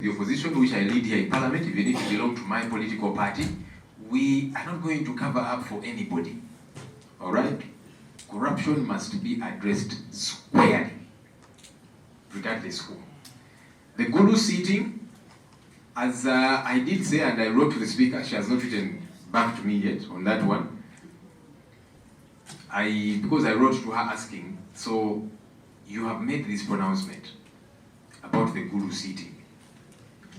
The opposition, which I lead here in Parliament, even if you belong to my political party, we are not going to cover up for anybody. All right? Corruption must be addressed squarely, regardless who. The Gulu seating, as I did say, and I wrote to the Speaker, she has not written back to me yet on that one. Because I wrote to her asking, so you have made this pronouncement about the Gulu seating.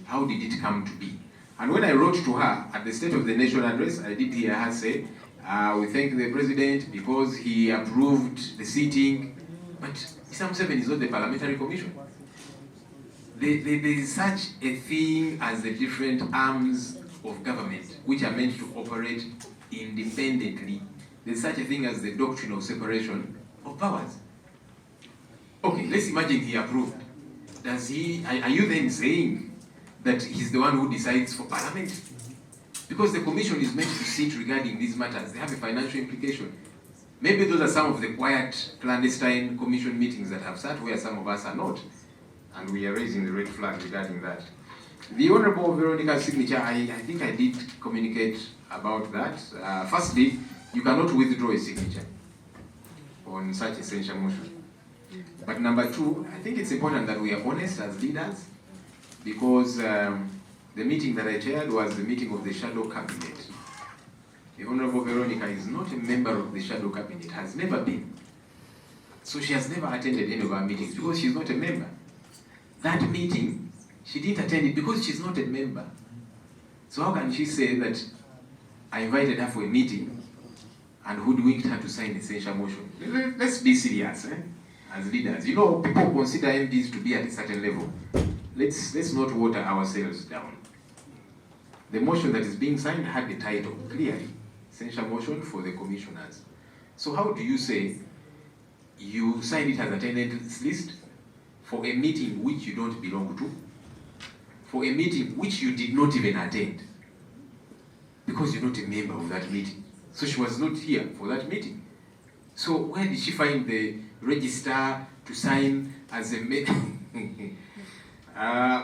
How did it come to be? And when I wrote to her at the State of the Nation address, I did hear her say, we thank the President because he approved the seating. But Isam 7 is not the Parliamentary Commission. There is such a thing as the different arms of government which are meant to operate independently. There's such a thing as the doctrine of separation of powers. Okay, let's imagine he approved. Are you then saying that he's the one who decides for Parliament? Because the Commission is meant to sit regarding these matters. They have a financial implication. Maybe those are some of the quiet, clandestine Commission meetings that have sat where some of us are not. And we are raising the red flag regarding that. The Honorable Veronica's signature, I think I did communicate about that. Firstly, you cannot withdraw a signature on such essential motion. But number two, I think it's important that we are honest as leaders, because the meeting that I chaired was the meeting of the Shadow Cabinet. The Honorable Veronica is not a member of the Shadow Cabinet, has never been. So she has never attended any of our meetings because she's not a member. That meeting, she didn't attend it because she's not a member. So how can she say that I invited her for a meeting and hoodwinked her to sign essential motion? Let's be serious, as leaders. You know, people consider MPs to be at a certain level. Let's not water ourselves down. The motion that is being signed had the title, clearly, essential motion for the commissioners. So how do you say you signed it as attendance list for a meeting which you don't belong to, for a meeting which you did not even attend, because you're not a member of that meeting? So she was not here for that meeting. So where did she find the register to sign as a member?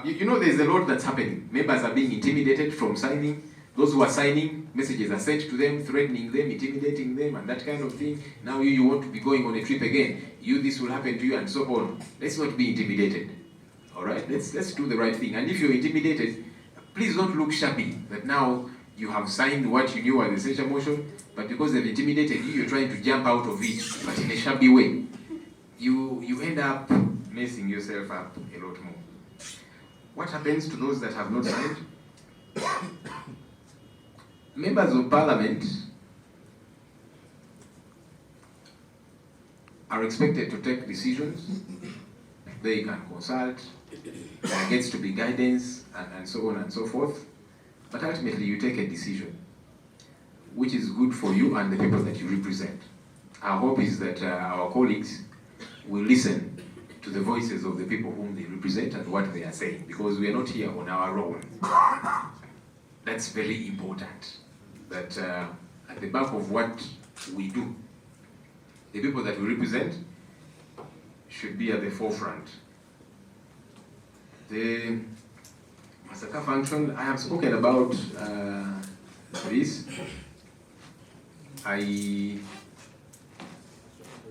You know, there's a lot that's happening. Members are being intimidated from signing. Those who are signing, messages are sent to them, threatening them, intimidating them, and that kind of thing. Now you want to be going on a trip again. This will happen to you, and so on. Let's not be intimidated. All right? Let's do the right thing. And if you're intimidated, please don't look shabby that now you have signed what you knew was the essential motion, but because they've intimidated you, you're trying to jump out of it, but in a shabby way. You end up messing yourself up a lot more. What happens to those that have not signed? Members of Parliament are expected to take decisions. They can consult. There gets to be guidance and so on and so forth. But ultimately, you take a decision which is good for you and the people that you represent. Our hope is that our colleagues will listen to the voices of the people whom they represent and what they are saying, because we are not here on our own. That's very important, that at the back of what we do, the people that we represent should be at the forefront. The Masaka function, I have spoken about this. I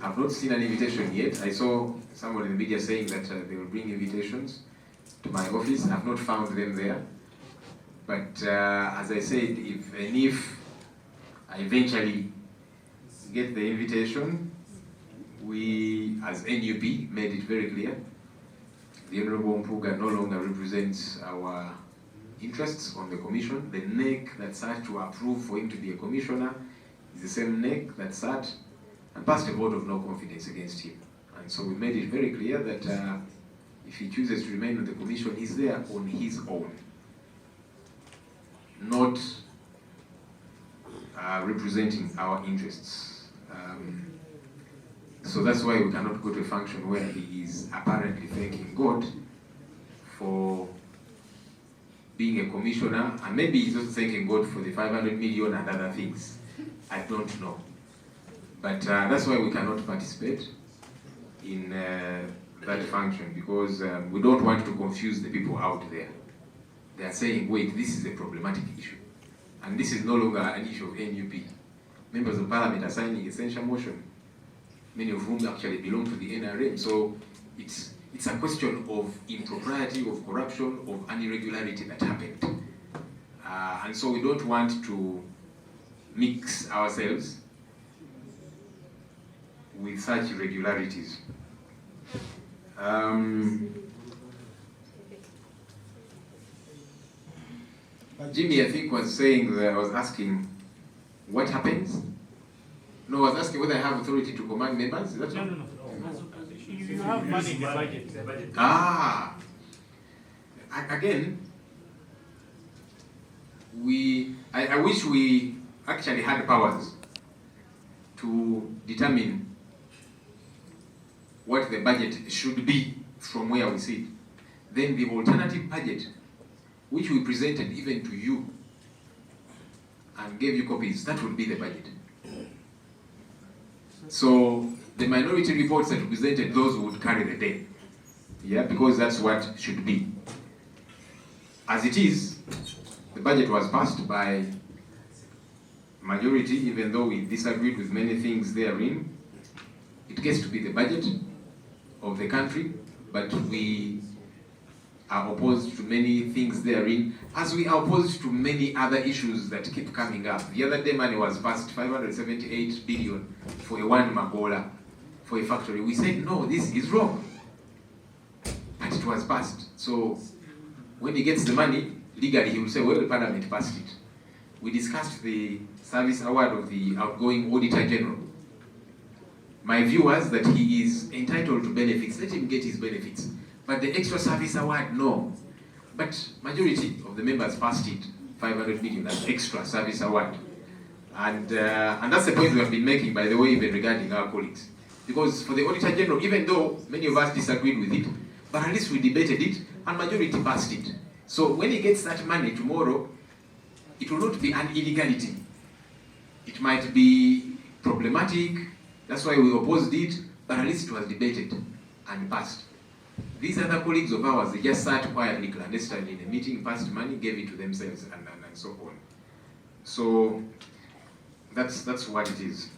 have not seen an invitation yet. I saw someone in the media saying that they will bring invitations to my office. I have not found them there. But as I said, if I eventually get the invitation, we as NUP made it very clear. The Honorable Mpuuga no longer represents our interests on the commission. The neck that sat to approve for him to be a commissioner is the same neck that sat and passed a vote of no confidence against him. And so we made it very clear that if he chooses to remain on the commission, he's there on his own, not representing our interests. So that's why we cannot go to a function where he is apparently thanking God for being a commissioner, and maybe he's also thanking God for the 500 million and other things. I don't know. But that's why we cannot participate in that function, because we don't want to confuse the people out there. they are saying, wait, this is a problematic issue. And this is no longer an issue of NUP. Members of Parliament are signing a censure motion, many of whom actually belong to the NRM. So it's a question of impropriety, of corruption, of an irregularity that happened. And so we don't want to mix ourselves with such irregularities. Jimmy, I think, was saying that I was asking what happens. No, I was asking whether I have authority to command members. Is that No. You have money in the budget. Ah, again, I wish we actually had powers to determine what the budget should be from where we sit. Then the alternative budget, which we presented even to you and gave you copies, that would be the budget. So the minority reports that we presented, those would carry the day. Yeah, because that's what should be. As it is, the budget was passed by majority, even though we disagreed with many things therein. It gets to be the budget of the country, but we are opposed to many things therein, as we are opposed to many other issues that keep coming up. The other day money was passed, 578 billion for a one Magola, for a factory. We said, no, this is wrong. But it was passed. So when he gets the money, legally he will say, well, the Parliament passed it. We discussed the service award of the outgoing Auditor General. My view was that he is entitled to benefits. Let him get his benefits. But the extra service award, no. But majority of the members passed it, 500 million, as extra service award. And that's the point we have been making, by the way, even regarding our colleagues. Because for the Auditor General, even though many of us disagreed with it, but at least we debated it, and majority passed it. So when he gets that money tomorrow, it will not be an illegality. It might be problematic, that's why we opposed it, but at least it was debated and passed. These other colleagues of ours, they just sat quietly, clandestinely in a meeting, passed money, gave it to themselves, and so on. So that's what it is.